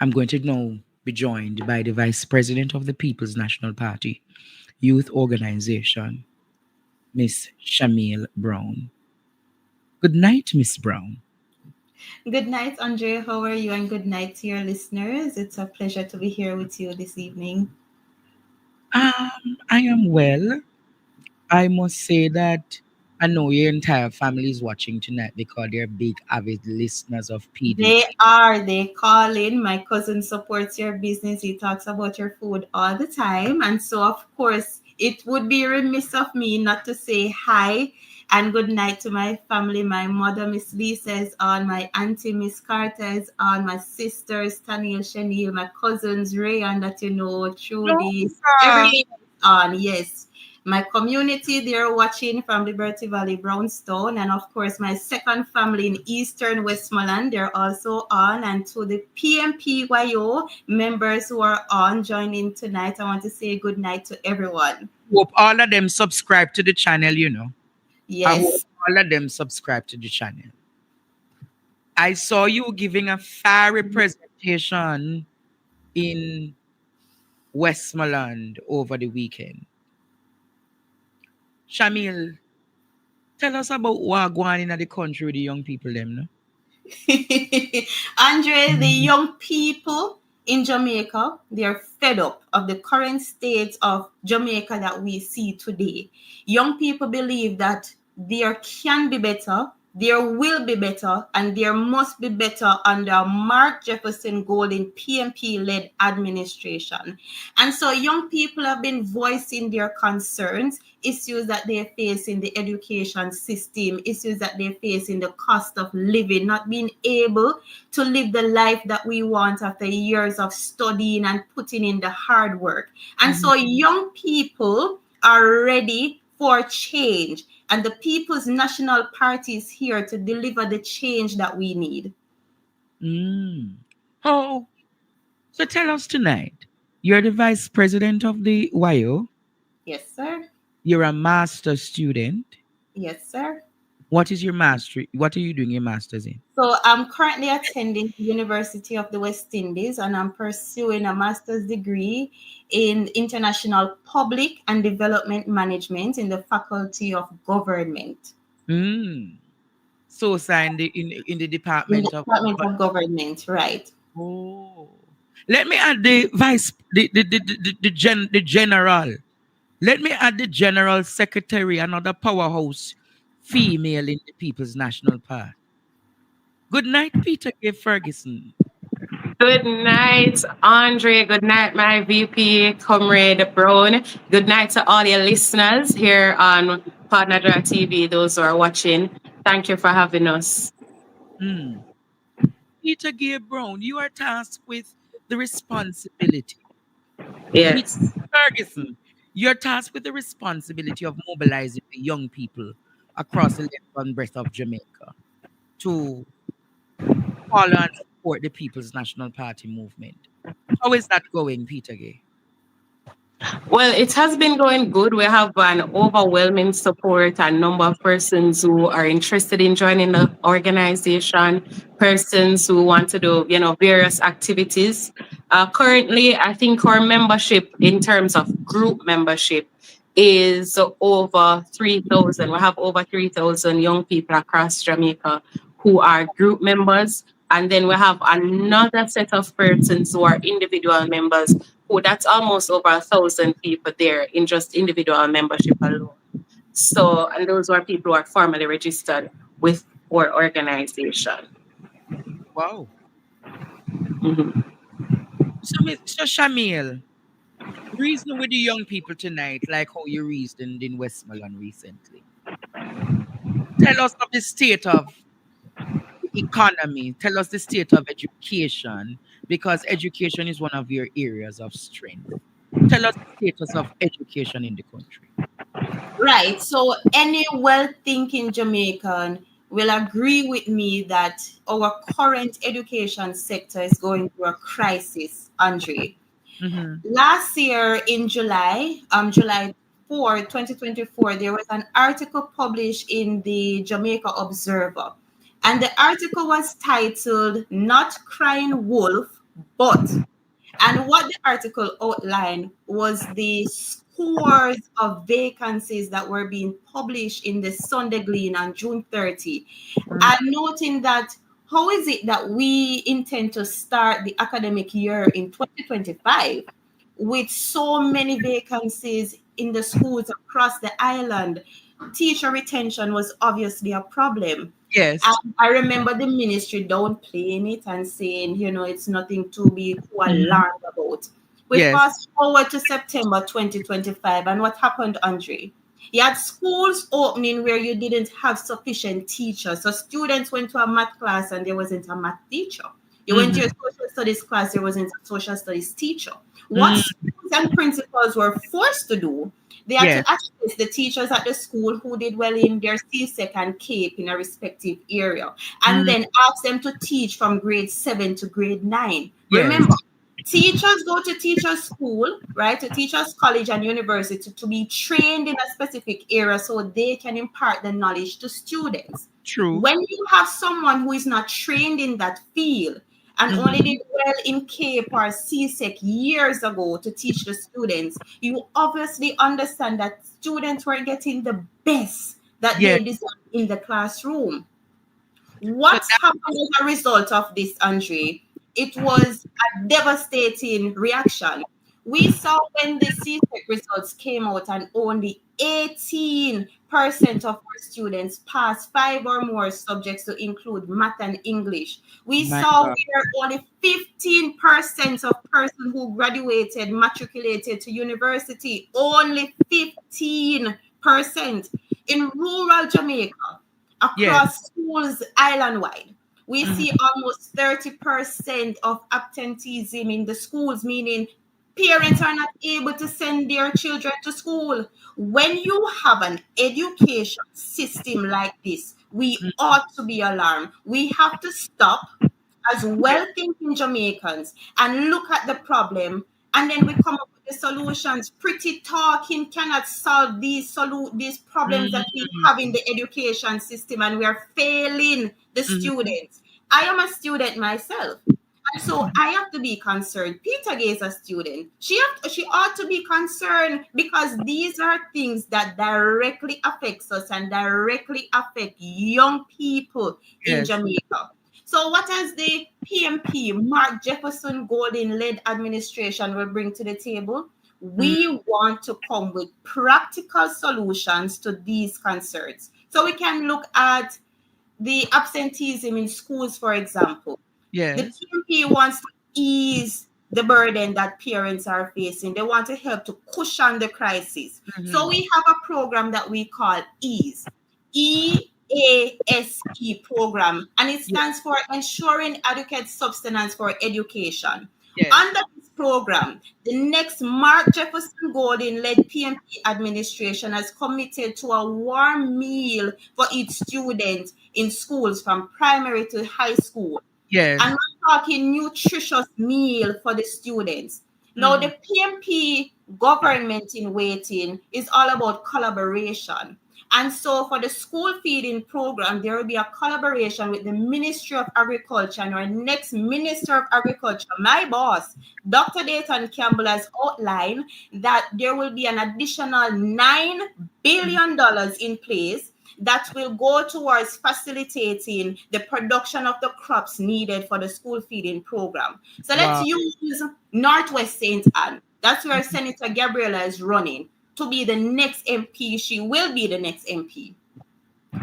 I'm going to now be joined by the Vice President of the People's National Party Youth Organization, Miss Shamil Brown. Good night, Miss Brown. Good night, Andre. How are you? And good night to your listeners. It's a pleasure to be here with you this evening. I am well. I must say that I know your entire family is watching tonight because they're big avid listeners of They PDG. are. They call in. My cousin supports your business. He talks about your food all the time. And so, of course, it would be remiss of me not to say hi and good night to my family. My mother, Miss Lisa, is on. My auntie, Miss Carter, is on. My sisters, Taniel, Chanel, my cousins, Rayan, that you know, Trudy. Lisa. Everything is on. Yes. My community, they're watching from Liberty Valley, Brownstone, and of course, my second family in Eastern Westmoreland, they're also on. And to the PMPYO members who are on joining tonight, I want to say good night to everyone. Hope all of them subscribe to the channel. I hope Yes. all of them subscribe to the channel. I saw you giving a fair representation in Westmoreland over the weekend. Shamil, tell us about what going on in the country with the young people them, no? Andre, the young people in Jamaica, they are fed up of the current state of Jamaica that we see today. Young people believe that there can be better, there will be better, and there must be better under Mark Jefferson Golden PNP led administration. And so young people have been voicing their concerns, issues that they face in the education system, issues that they face in the cost of living, not being able to live the life that we want after years of studying and putting in the hard work. And so young people are ready for change. And the People's National Party is here to deliver the change that we need. Mm. Oh, so tell us tonight. You're the vice president of the YO. Yes, sir. You're a master student. Yes, sir. What is your master? What are you doing your master's in? So I'm currently attending the University of the West Indies and I'm pursuing a master's degree in international public and development management in the Faculty of Government. Mm. So, sir, in the In the Department of Department of Government, right? Oh, let me add the vice, the general. Let me add the general secretary, another powerhouse female in the People's National Party. Good night, Peter K. Ferguson. Good night, Andre. Good night, my VP, Comrade Brown. Good night to all your listeners here on Partner TV, those who are watching. Thank you for having us. Hmm. Peter G. Brown, you are tasked with the responsibility. Peter Yes. Ferguson, you're tasked with the responsibility of mobilizing the young people across the length and breadth of Jamaica to follow and support the People's National Party movement. How is that going, Peter Gay? Well, it has been going good. We have an overwhelming support and number of persons who are interested in joining the organization, persons who want to do, various activities. Currently, I think our membership in terms of group membership is over 3,000. We have over 3,000 young people across Jamaica who are group members. And then we have another set of persons who are individual members who that's almost over 1,000 people there in just individual membership alone. So, and those are people who are formally registered with our organization. Wow. Mhm. So Shamil, reason with the young people tonight, like how you reasoned in Westmoreland recently. Tell us of the state of the economy. Tell us the state of education, because education is one of your areas of strength. Tell us the status of education in the country. Right. So any well-thinking Jamaican will agree with me that our current education sector is going through a crisis, Andre. Mm-hmm. Last year in July, July 4, 2024, there was an article published in the Jamaica Observer. And the article was titled Not Crying Wolf, But, and what the article outlined was the scores of vacancies that were being published in the Sunday Glean on June 30. Mm. And noting that how is it that we intend to start the academic year in 2025 with so many vacancies in the schools across the island? Teacher retention was obviously a problem. Yes. And I remember the ministry downplaying it and saying, it's nothing to be too Mhm. alarmed about. We Yes. fast forward to September 2025, and what happened, Andre? You had schools opening where you didn't have sufficient teachers. So students went to a math class and there wasn't a math teacher. You went to Mhm. your social studies class, there wasn't a social studies teacher. What Mm. schools and principals were forced to do, they had to Yes. access the teachers at the school who did well in their CSEC and CAPE in a respective area, and Mm. then ask them to teach from grade 7 to grade 9. Yes. Remember, teachers go to teachers school, right, to teachers college and university to be trained in a specific area so they can impart the knowledge to students. True. When you have someone who is not trained in that field and only Mhm. did well in CAPE or CSEC years ago to teach the students, you obviously understand that students were getting the best that Yes. they deserve in the classroom. So What that. happened as a result of this, Andre? It was a devastating reaction. We saw when the CSEC results came out and only 18% of our students passed five or more subjects to include math and English. We My saw God. where only 15% of persons who graduated matriculated to university. Only 15% in rural Jamaica Yes. across schools island wide. We Mhm. see almost 30% of absenteeism in the schools, meaning parents are not able to send their children to school. When you have an education system like this, we Mm. ought to be alarmed. We have to stop as Yes. well thinking Jamaicans and look at the problem, and then we come up with the solutions. Pretty talking cannot solve these problems that we have in Mm. the education system, and we are failing the Mhm. students. I am a student myself. And so I have to be concerned. Peter Gay is a student. She ought to be concerned because these are things that directly affects us and directly affect young people in Yes. Jamaica. So what has the PMP, Mark Jefferson Golden led administration will bring to the table? Mm. We want to come with practical solutions to these concerns. So we can look at the absenteeism in schools, for example. The Yes. PMP wants to ease the burden that parents are facing. They want to help to cushion the crisis. So Mhm. we have a program that we call EASE, EASE program, and it Yes. stands for Ensuring Adequate Substance for Education. Yes. Under this program, the next Mark Jefferson Golden led PMP administration has committed to a warm meal for each student in schools from primary to high school. And Yes. we're talking nutritious meal for the students. Now, Mhm. the PMP government in waiting is all about collaboration. And so for the school feeding program, there will be a collaboration with the Ministry of Agriculture and our next Minister of Agriculture, my boss, Dr. Dayton Campbell, has outlined that there will be an additional Mhm. $9 billion in place that will go towards facilitating the production of the crops needed for the school feeding program. So let's Wow. use Northwest St. Anne. That's where Senator Gabriela is running to be the next MP. She will be the next MP.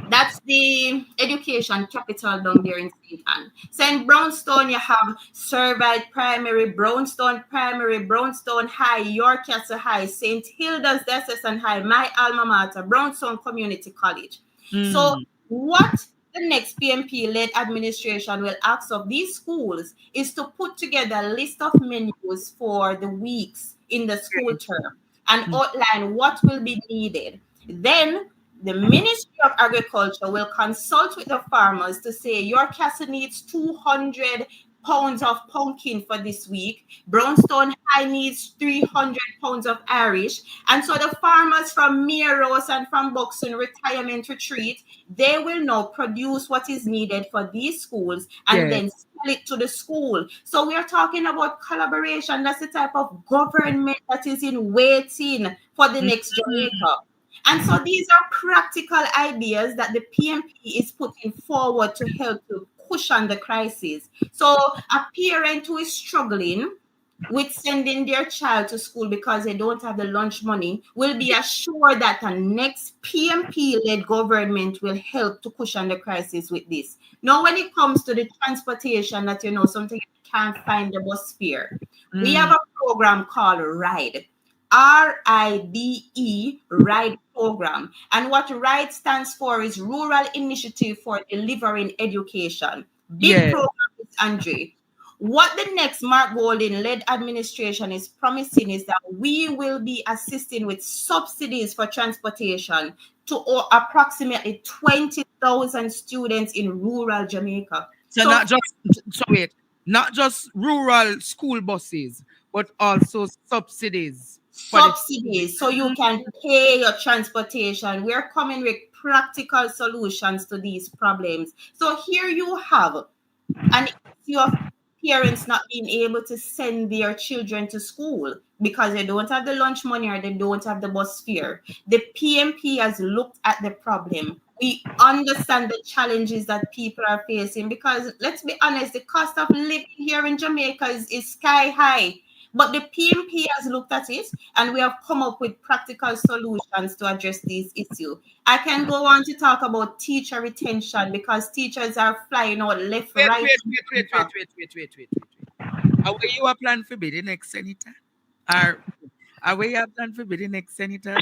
That's the education capital down there in St. Anne. So in Brownstone, you have Servite Primary, Brownstone High, York Castle High, St. Hilda's Diocesan High, my alma mater, Brownstone Community College. So Mm. what the next PMP-led administration will ask of these schools is to put together a list of menus for the weeks in the school term and Mm. outline what will be needed. Then the Ministry of Agriculture will consult with the farmers to say your castle needs 200 pounds of pumpkin for this week. Brownstone High needs 300 pounds of Irish. And so the farmers from Meros and from Buxton Retirement Retreat, they will now produce what is needed for these schools and Yes. then sell it to the school. So we are talking about collaboration. That's the type of government that is in waiting for the next Mhm. Jamaica. And so these are practical ideas that the PNP is putting forward to help to cushion the crisis. So a parent who is struggling with sending their child to school because they don't have the lunch money will be assured that the next PNP-led government will help to cushion the crisis with this. Now, when it comes to the transportation, that something you can't find the bus fare, we have Mm. a program called RIDE. RIDE, RIDE program. And what RIDE stands for is Rural Initiative for Delivering Education. Big Yeah. program, Andre. What the next Mark Golding led administration is promising is that we will be assisting with subsidies for transportation to approximately 20,000 students in rural Jamaica. So So not just wait, not just rural school buses, but also subsidies for the students. subsidies so you can pay your transportation. We're coming with practical solutions to these problems. So here you have an issue of parents not being able to send their children to school because they don't have the lunch money or they don't have the bus fare. The PMP has looked at the problem. We understand the challenges that people are facing because let's be honest, the cost of living here in Jamaica is sky high. But the PMP has looked at it and we have come up with practical solutions to address these issues. I can go on to talk about teacher retention because teachers are flying out left, Wait, right, wait, and wait, wait, center. wait, wait, wait, wait, wait, wait, wait. Are we you a plan for be the next senator? Are are we a plan for be the next senator?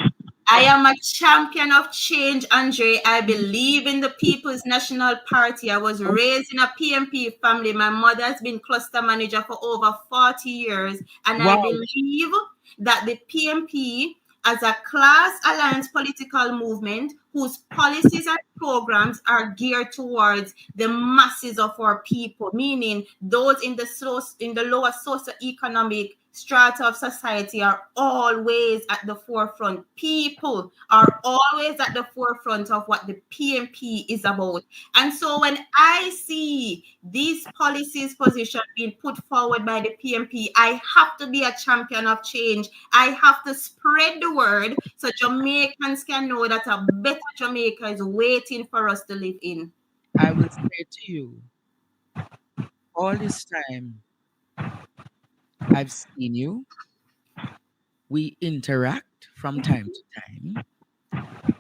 I am a champion of change, Andre. I believe in the People's National Party. I was raised in a PMP family. My mother has been cluster manager for over 40 years. And I Wow. believe that the PMP, as a class alliance political movement whose policies and programs are geared towards the masses of our people, meaning those in the lower socioeconomic strata of society are always at the forefront. People are always at the forefront of what the PMP is about. And so when I see these policies positions being put forward by the PMP, I have to be a champion of change. I have to spread the word so Jamaicans can know that a better Jamaica is waiting for us to live in. I will say to you, all this time I've seen you. We interact from time to time,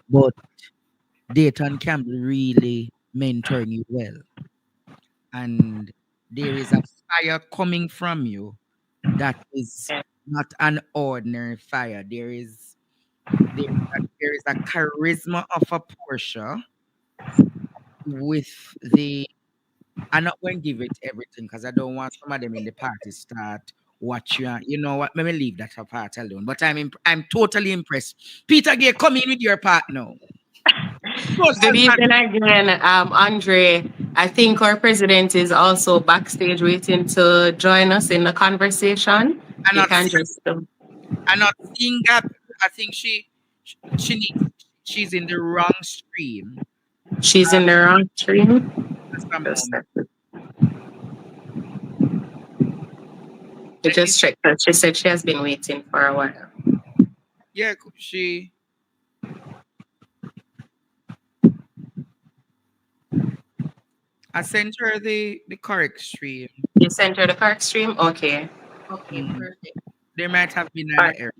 but Dayton Campbell really mentoring you well. And there is a fire coming from you that is not an ordinary fire. There is a charisma of a Porsche with the. I'm not going to give it everything because I don't want some of them in the party start watch you. You know what? Let me leave that apart alone. But I'm totally impressed. Peter Gay, come in with your part now. Good Social evening again, Andre. I think our president is also backstage waiting to join us in the conversation. I'm You not can seeing, just, I'm not seeing that. I think she needs she's in the wrong stream. she's Uh, in the wrong stream. just a Just, moment. we Let me just checked that. She said she has been waiting for a while. yeah, I sent her the correct stream. You sent her the correct stream? Okay. Okay, Mm. perfect. There might have been All an right. error.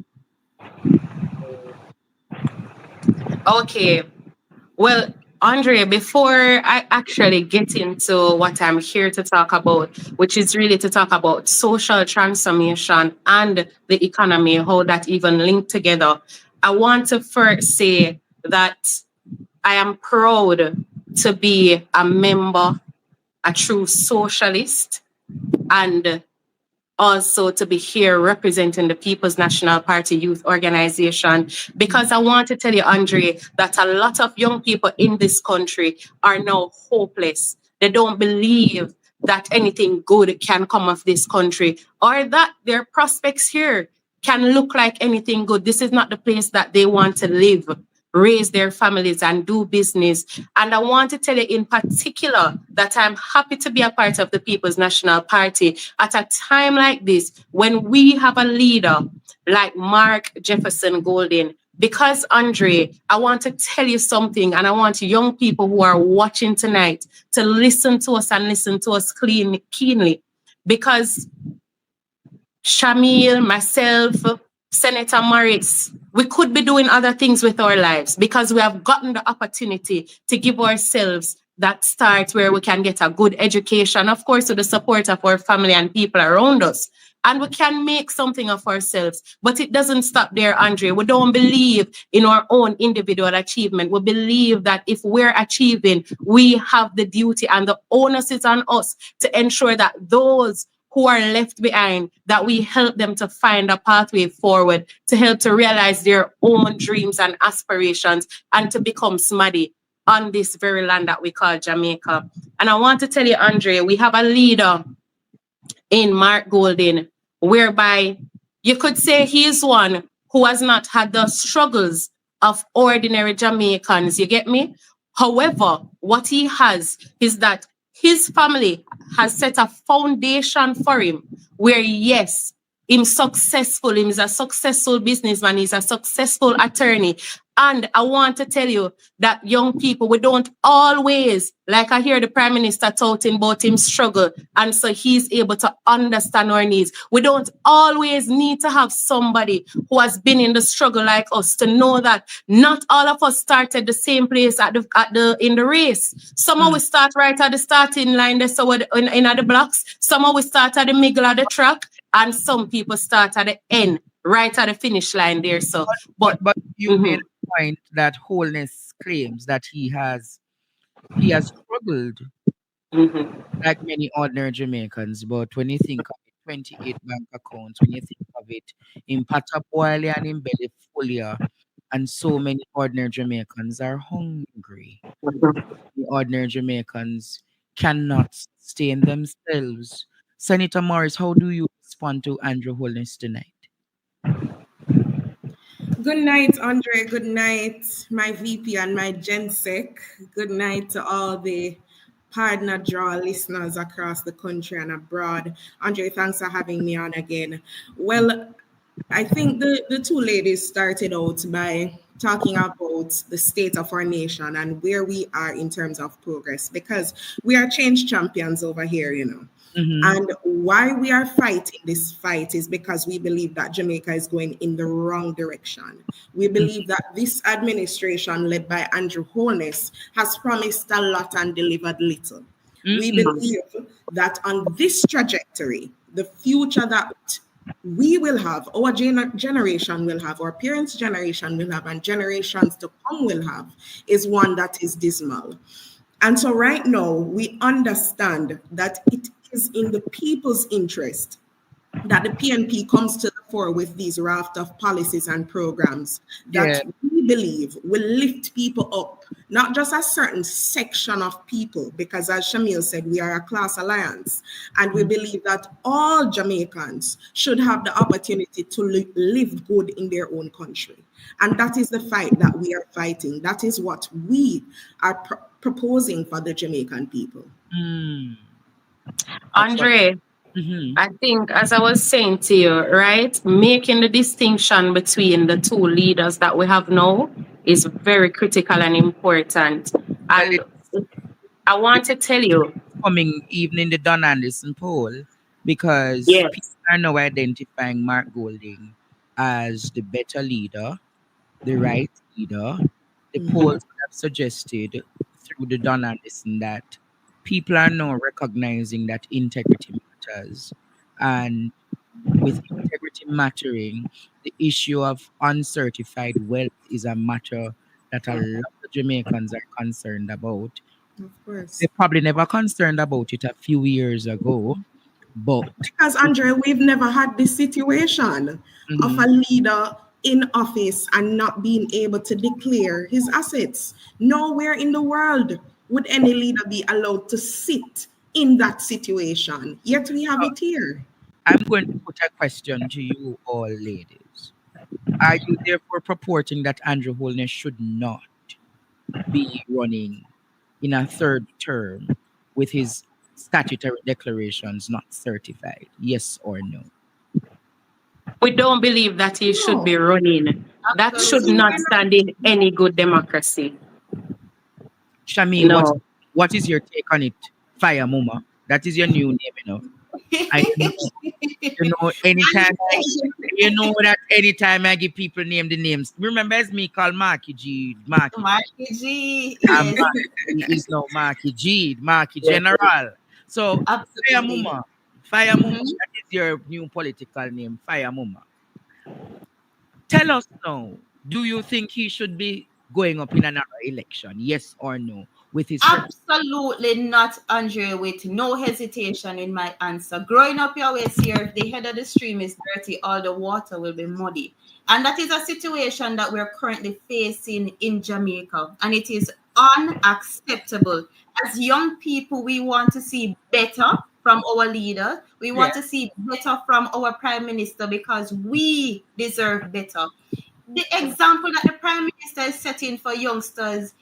Okay. Well, Andre, before I actually get into what I'm here to talk about, which is really to talk about social transformation and the economy, how that even link together, I want to first say that I am proud to be a member, a true socialist, and also to be here representing the People's National Party Youth Organization, because I want to tell you, Andre, that a lot of young people in this country are now hopeless. They don't believe that anything good can come of this country, or that their prospects here can look like anything good. This is not the place that they want to live, raise their families, and do business. And I want to tell you in particular that I'm happy to be a part of the People's National Party at a time like this when we have a leader like Mark Jefferson Golden. Because, Andre, I want to tell you something, and I want young people who are watching tonight to listen to us and listen to us keenly. Because Shamil, myself, Senator Morris, we could be doing other things with our lives because we have gotten the opportunity to give ourselves that start where we can get a good education, of course, with the support of our family and people around us. And we can make something of ourselves. But it doesn't stop there, Andre. We don't believe in our own individual achievement. We believe that if we're achieving, we have the duty and the onus is on us to ensure that those who are left behind, that we help them to find a pathway forward, to help to realize their own dreams and aspirations, and to become smarty on this very land that we call Jamaica. And I want to tell you, Andre, we have a leader in Mark Golden, whereby you could say he is one who has not had the struggles of ordinary Jamaicans. You get me? However, what he has is that his family has set a foundation for him where, yes, he's successful. He's a successful businessman. He's a successful attorney. And I want to tell you that young people, we don't always, like I hear the Prime Minister talking about him struggle, and so he's able to understand our needs. We don't always need to have somebody who has been in the struggle like us to know that not all of us started the same place in the race. Some of we start right at the starting line, so in the blocks. Some of we start at the middle of the track, and some people start at the end, right at the finish line there. So, but you made a point that Wholeness claims that he has struggled like many ordinary Jamaicans. But when you think of it, 28 bank accounts, when you think of it, in Patapoile and in Belifolia, and so many ordinary Jamaicans are hungry. The ordinary Jamaicans cannot sustain themselves. Senator Morris, how do you respond to Andrew Holness tonight? Good night, Andre. Good night, my VP and my GenSec. Good night to all the partner draw listeners across the country and abroad. Andre, thanks for having me on again. Well, I think the two ladies started out by talking about the state of our nation and where we are in terms of progress, because we are change champions over here, you know. And why we are fighting this fight is because we believe that Jamaica is going in the wrong direction. We believe that this administration led by Andrew Holness has promised a lot and delivered little. We believe that on this trajectory, the future that we will have, our generation will have, our parents' generation will have, and generations to come will have, is one that is dismal. And so right now, we understand that it is in the people's interest that the PNP comes to the fore with these raft of policies and programs that we believe will lift people up, not just a certain section of people, because as Shamil said, we are a class alliance, and we believe that all Jamaicans should have the opportunity to live good in their own country. And that is the fight that we are fighting. That is what we are proposing for the Jamaican people. Andre, I think, as I was saying to you, right, making the distinction between the two leaders that we have now is very critical and important. And I want to tell you, coming even in the Don Anderson poll, because people yes, are now identifying Mark Golding as the better leader, the right leader. The polls have suggested through the Don Anderson that people are now recognizing that integrity matters. And with integrity mattering, the issue of uncertified wealth is a matter that a lot of Jamaicans are concerned about. Of course. They probably never concerned about it a few years ago, but Because, Andre, we've never had this situation of a leader in office and not being able to declare his assets. Nowhere in the world would any leader be allowed to sit in that situation. Yet we have it here. I'm going to put a question to you all, ladies. Are you therefore purporting that Andrew Holness should not be running in a third term with his statutory declarations not certified? Yes or no? We don't believe that he should be No. running. That should Absolutely not not. stand in any good democracy. Shamil, No. what is your take on it? Fire Muma. That is your new name, you know. I anytime you know that anytime I give people name the names. Remember it's me called Marky G. Marky G. Marky G, And yes, Marky is now Marky G, Marky Yes. General. So Fire absolutely. Muma. Fire Muma, Mhm. that is your new political name, Fire Muma. Tell us now, do you think he should be going up in another election? Yes or no? With his Absolutely not, Andre, with no hesitation in my answer. Growing up your ways here, if the head of the stream is dirty, all the water will be muddy. And that is a situation that we're currently facing in Jamaica. And it is unacceptable. As young people, we want to see better from our leaders. We Yeah. want to see better from our prime minister because we deserve better. The example that the prime minister is setting for youngsters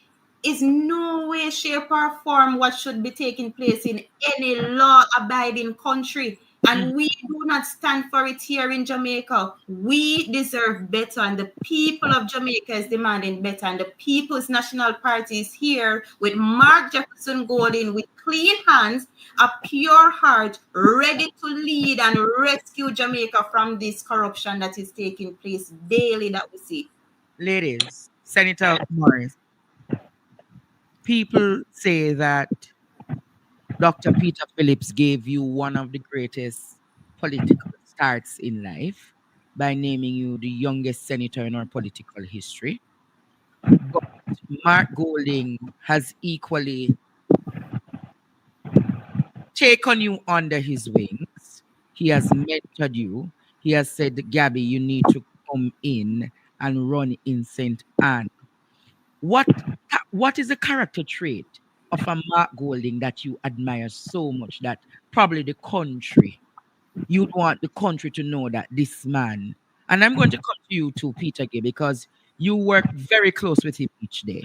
is no way, shape, or form what should be taking place in any law abiding country. Mhm. And we do not stand for it here in Jamaica. We deserve better, and the people of Jamaica is demanding better. And the People's National Party is here with Mark Jefferson Golden with clean hands, a pure heart, ready to lead and rescue Jamaica from this corruption that is taking place daily that we see. Ladies, Senator Morris, people say that Dr. Peter Phillips gave you one of the greatest political starts in life by naming you the youngest senator in our political history. But Mark Golding has equally taken you under his wings. He has mentored you. He has said, Gabby, you need to come in and run in St. Anne. What what is the character trait of a Mark Golding that you admire so much that probably the country, you'd want the country to know that this man, and I'm going to come to you too, Peter Gay, because you work very close with him each day.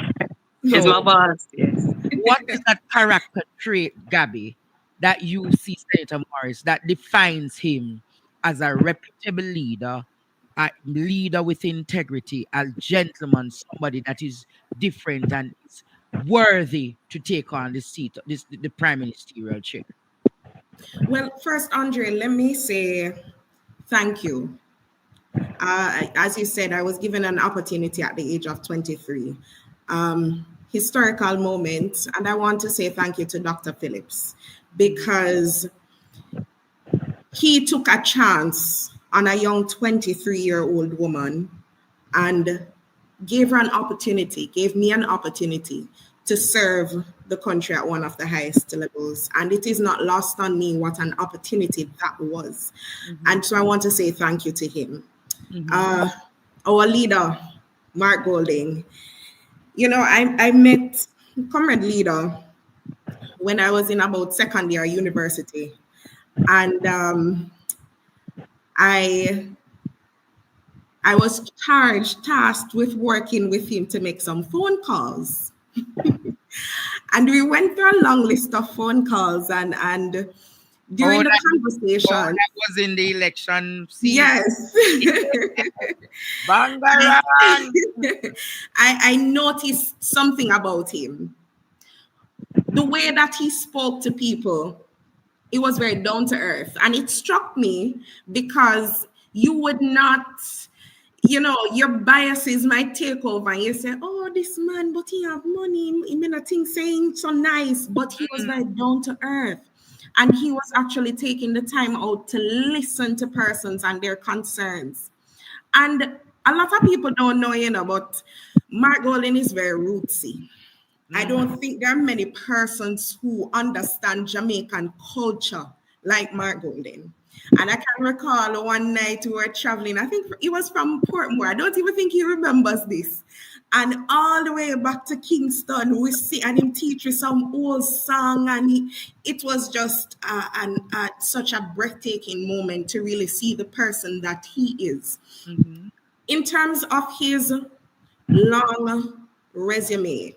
He's my So boss. Yes. what is that character trait, Gabby, that you see Senator Morris that defines him as a reputable leader, a leader with integrity, a gentleman, somebody that is different and is worthy to take on the seat, the prime ministerial chair? Well, first, Andre, let me say thank you. As you said, I was given an opportunity at the age of 23. Historical moment. And I want to say thank you to Dr. Phillips because he took a chance on a young 23-year-old woman and gave her an opportunity, gave me an opportunity to serve the country at one of the highest levels. And it is not lost on me what an opportunity that was. And so I want to say thank you to him. Our leader, Mark Golding. You know, I met Comrade Leader when I was in about second year university. And I was tasked with working with him to make some phone calls. And we went through a long list of phone calls and during the conversation. That was in the election season. Yes. Bangarang! I noticed something about him. The way that he spoke to people, it was very down to earth. And it struck me because you would not, you know, your biases might take over and you say, oh, this man, but he have money. He may not think saying so nice, but he was very down to earth. And he was actually taking the time out to listen to persons and their concerns. And a lot of people don't know, you know, but Mark Golding is very rootsy. I don't think there are many persons who understand Jamaican culture like Mark Golding. And I can recall one night we were traveling. I think it was from Portmore. I don't even think he remembers this. And all the way back to Kingston, we see and him teach us some old song, and it was just such a breathtaking moment to really see the person that he is. Mm-hmm. In terms of his long resume,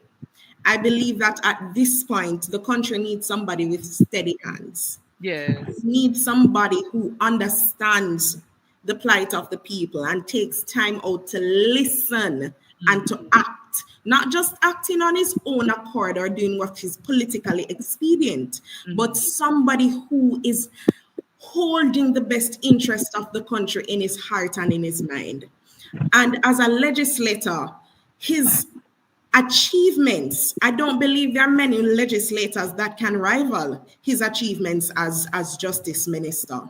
I believe that at this point, the country needs somebody with steady hands. Yes. Need somebody who understands the plight of the people and takes time out to listen and to act, not just acting on his own accord or doing what is politically expedient, but somebody who is holding the best interest of the country in his heart and in his mind. And as a legislator, his achievements, I don't believe there are many legislators that can rival his achievements as justice minister.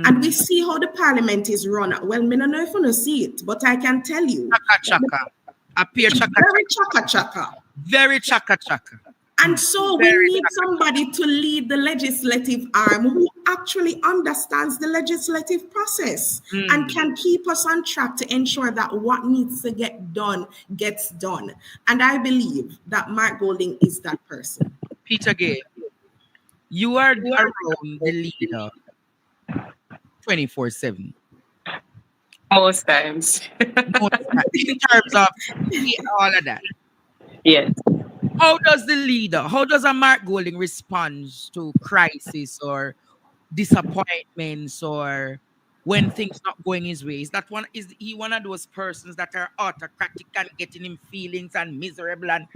And we see how the parliament is run. Well, I don't know if you see it, but I can tell you. Chaka chaka. Appear chaka Very chaka. chaka. Very chaka chaka. And so we need somebody to lead the legislative arm who actually understands the legislative process and can keep us on track to ensure that what needs to get done gets done. And I believe that Mark Golding is that person. Peter Gay, you are around the leader 24/7. Most times. In terms of all of that. Yes. How does the leader, how does a Mark Golding respond to crisis or disappointments or when things not going his way? Is he one of those persons that are autocratic and getting him feelings and miserable and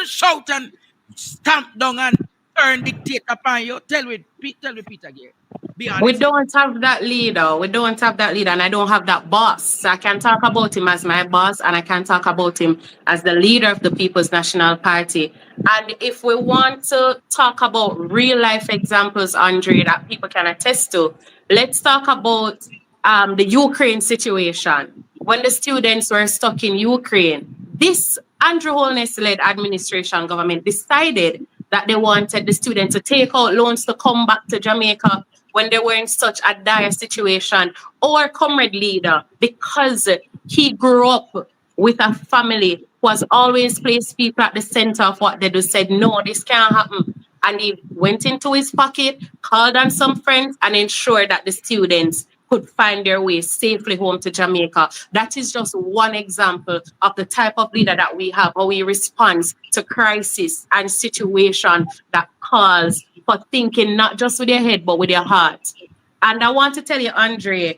shout and stamp down and turn dictate upon you? Tell me Peter Gay. Be honest. We don't have that leader. We don't have that leader, and I don't have that boss. I can talk about him as my boss, and I can talk about him as the leader of the People's National Party. And if we want to talk about real life examples, Andre, that people can attest to, let's talk about the Ukraine situation. When the students were stuck in Ukraine, this Andrew Holness-led administration government decided that they wanted the students to take out loans to come back to Jamaica when they were in such a dire situation. Our comrade leader, because he grew up with a family who has always placed people at the center of what they do, said, no, this can't happen. And he went into his pocket, called on some friends, and ensured that the students could find their way safely home to Jamaica. That is just one example of the type of leader that we have, how he responds to crisis and situation that calls for thinking not just with your head, but with your heart. And I want to tell you, Andre,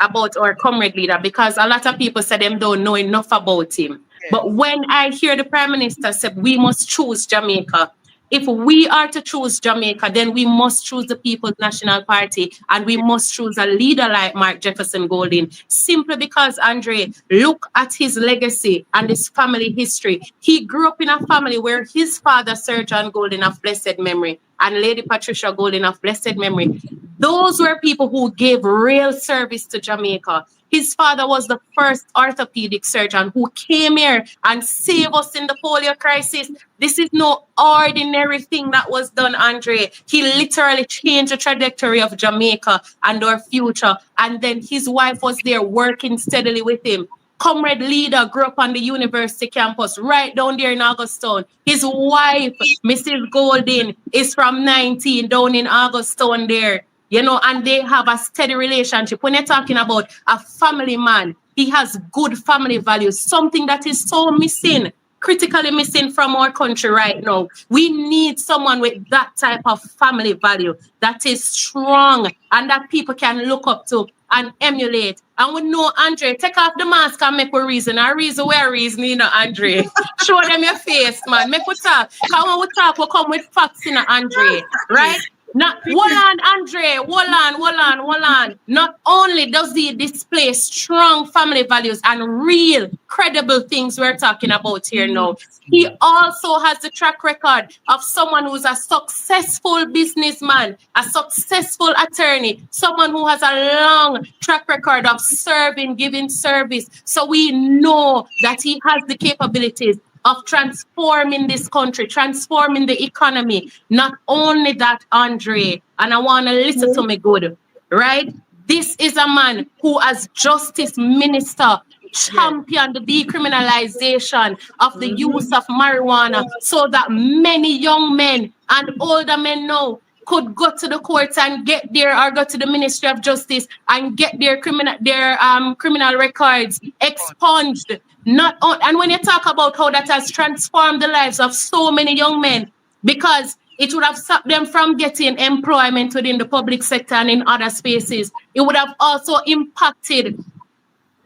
about our comrade leader, because a lot of people say them don't know enough about him. Yes. But when I hear the Prime Minister say we must choose Jamaica, if we are to choose Jamaica, then we must choose the People's National Party, and we must choose a leader like Mark Jefferson Golding. Simply because, Andre, look at his legacy and his family history. He grew up in a family where his father, Sir John Golding of blessed memory, and Lady Patricia Golding of blessed memory, those were people who gave real service to Jamaica. His father was the first orthopedic surgeon who came here and saved us in the polio crisis. This is no ordinary thing that was done, Andre. He literally changed the trajectory of Jamaica and our future. And then his wife was there working steadily with him. Comrade leader grew up on the university campus right down there in Augustown. His wife, Mrs. Golding, is from 19 down in Augustown there. You know, and they have a steady relationship. When you're talking about a family man, he has good family values, something that is so missing, critically missing from our country right now. We need someone with that type of family value that is strong and that people can look up to and emulate. And we know, Andre, take off the mask and make a reason. A reason we're reasoning, you know, Andre. Show them your face, man. Make we talk. Because when we talk, we come with facts, you know, Andre. Right? Not hold on, Andre. Hold on. Not only does he display strong family values and real, credible things we're talking about here now, he also has the track record of someone who's a successful businessman, a successful attorney, someone who has a long track record of serving, giving service. So we know that he has the capabilities of transforming this country, transforming the economy. Not only that, Andre, and I want to listen to me good. right? This is a man who, as justice minister, championed the decriminalization of the use of marijuana so that many young men and older men now could go to the courts and get there, or go to the Ministry of Justice and get their criminal records expunged. And when you talk about how that has transformed the lives of so many young men, because it would have stopped them from getting employment within the public sector and in other spaces. It would have also impacted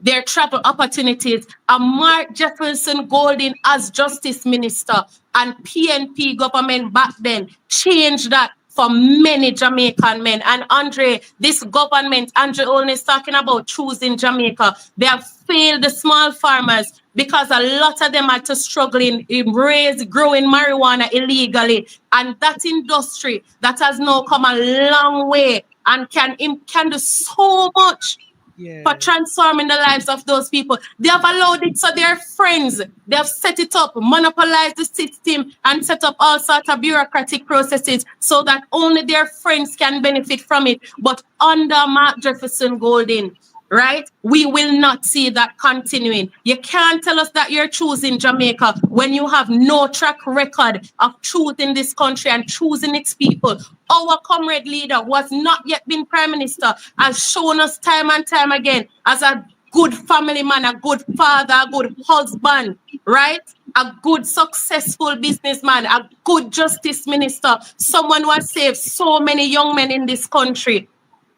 their travel opportunities. And Mark Jefferson Golding, as Justice Minister, and PNP government back then changed that for many Jamaican men. And Andre, this government, Andre Olney is talking about choosing Jamaica. They have failed the small farmers because a lot of them are to struggling in growing marijuana illegally. And that industry that has now come a long way and can do so much for transforming the lives of those people. They have allowed it so their friends, they have set it up, monopolized the system, and set up all sorts of bureaucratic processes so that only their friends can benefit from it. But under Mark Jefferson Golding, right, we will not see that continuing. You can't tell us that you're choosing Jamaica when you have no track record of truth in this country and choosing its people. Our comrade leader, who has not yet been prime minister, has shown us time and time again as a good family man, a good father, a good husband, right? A good successful businessman, a good justice minister, someone who has saved so many young men in this country.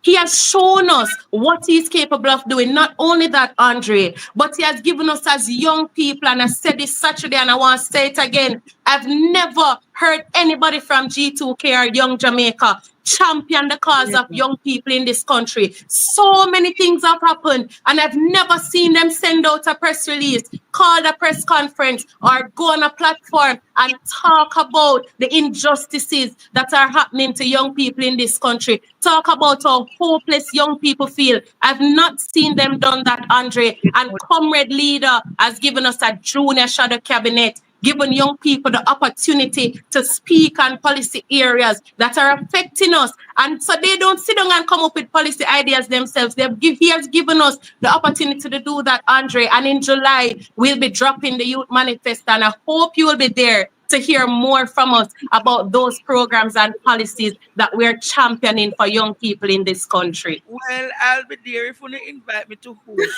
He has shown us what he's capable of doing. Not only that, Andre, but he has given us as young people, and I said this Saturday and I want to say it again, I've never heard anybody from G2K or Young Jamaica champion the cause of young people in this country. So many things have happened, and I've never seen them send out a press release, call a press conference, or go on a platform and talk about the injustices that are happening to young people in this country. Talk about how hopeless young people feel. I've not seen them done that, Andre. And comrade leader has given us a junior shadow cabinet, giving young people the opportunity to speak on policy areas that are affecting us. And so they don't sit down and come up with policy ideas themselves. He has given us the opportunity to do that, Andre. And in July, we'll be dropping the Youth Manifest. And I hope you will be there to hear more from us about those programs and policies that we're championing for young people in this country. Well, I'll be there if you invite me to host.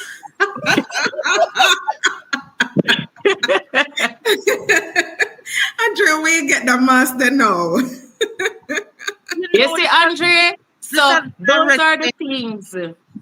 Andre, we get the master now. You see, Andre? So those are the things.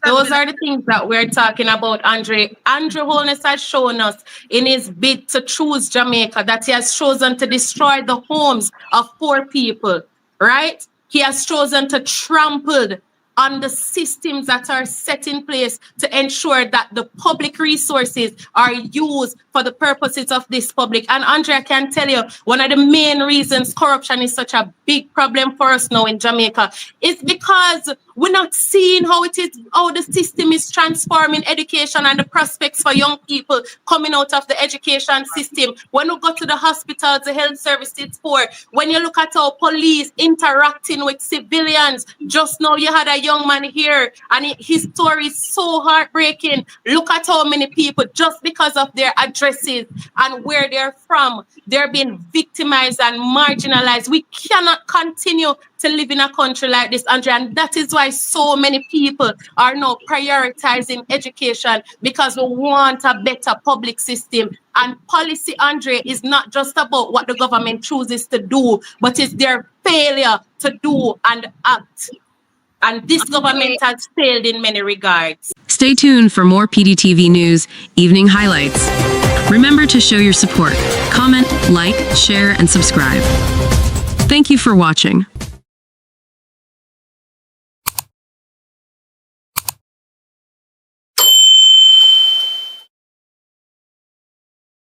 Those are the things that we're talking about, Andre. Andrew Holness has shown us in his bid to choose Jamaica that he has chosen to destroy the homes of poor people, right? He has chosen to trample on the systems that are set in place to ensure that the public resources are used for the purposes of this public. And Andrea, I can tell you, one of the main reasons corruption is such a big problem for us now in Jamaica is because we're not seeing how the system is transforming education and the prospects for young people coming out of the education system. When we go to the hospitals, the health services poor, when you look at our police interacting with civilians, just now you had a young man here and his story is so heartbreaking. Look at how many people, just because of their addresses and where they're from, they're being victimized and marginalized. We cannot continue to live in a country like this, Andrea, and that is why so many people are now prioritizing education, because we want a better public system. And policy, Andre, is not just about what the government chooses to do, but it's their failure to do and act. And this government has failed in many regards. Stay tuned for more PDTV News Evening Highlights. Remember to show your support. Comment, like, share, and subscribe. Thank you for watching.